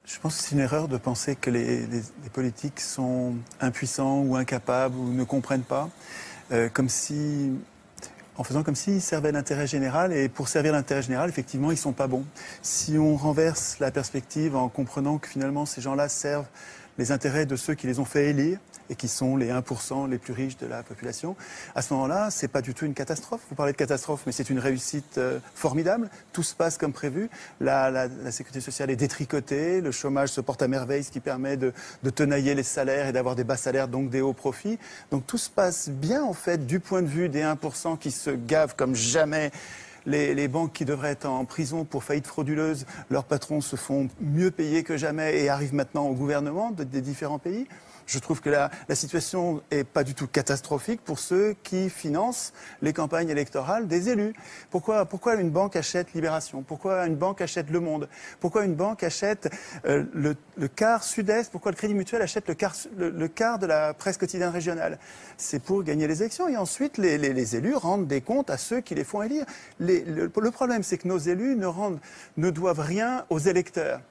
Je pense que c'est une erreur de penser que les politiques sont impuissants ou incapables ou ne comprennent pas, en faisant comme s'ils servaient l'intérêt général. Et pour servir l'intérêt général, effectivement, ils ne sont pas bons. Si on renverse la perspective en comprenant que finalement ces gens-là servent les intérêts de ceux qui les ont fait élire et qui sont les 1% les plus riches de la population, à ce moment-là, ce n'est pas du tout une catastrophe. Vous parlez de catastrophe, mais c'est une réussite formidable. Tout se passe comme prévu. La sécurité sociale est détricotée, le chômage se porte à merveille, ce qui permet de tenailler les salaires et d'avoir des bas salaires, donc des hauts profits. Donc tout se passe bien, en fait, du point de vue des 1% qui se gavent comme jamais. Les banques qui devraient être en prison pour faillite frauduleuse, leurs patrons se font mieux payer que jamais et arrivent maintenant au gouvernement des différents pays. Je trouve que la situation n'est pas du tout catastrophique pour ceux qui financent les campagnes électorales des élus. Pourquoi une banque achète Libération? Pourquoi une banque achète Le Monde? Pourquoi une banque achète le quart Sud-Est? Pourquoi le Crédit Mutuel achète le quart de la presse quotidienne régionale? C'est pour gagner les élections. Et ensuite, les élus rendent des comptes à ceux qui les font élire. Le problème, c'est que nos élus ne doivent rien aux électeurs.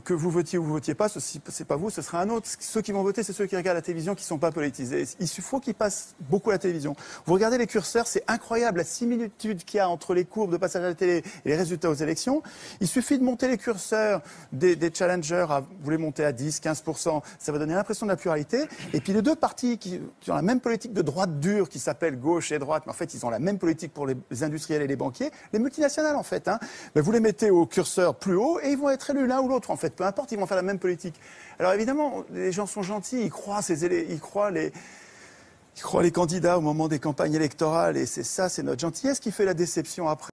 Que vous votiez ou vous votiez pas, c'est pas vous, ce sera un autre. Ceux qui vont voter, c'est ceux qui regardent la télévision, qui sont pas politisés. Il faut qu'ils passent beaucoup à la télévision. Vous regardez les curseurs, c'est incroyable la similitude qu'il y a entre les courbes de passage à la télé et les résultats aux élections. Il suffit de monter les curseurs des challengers, vous les montez à 10, 15%, ça va donner l'impression de la pluralité. Et puis les deux partis qui ont la même politique de droite dure, qui s'appelle gauche et droite, mais en fait ils ont la même politique pour les industriels et les banquiers, les multinationales en fait. Ben, vous les mettez au curseur plus haut et ils vont être élus l'un ou l'autre, en fait, peu importe, ils vont faire la même politique. Alors évidemment, les gens sont gentils, ils croient les candidats au moment des campagnes électorales, et c'est notre gentillesse qui fait la déception après.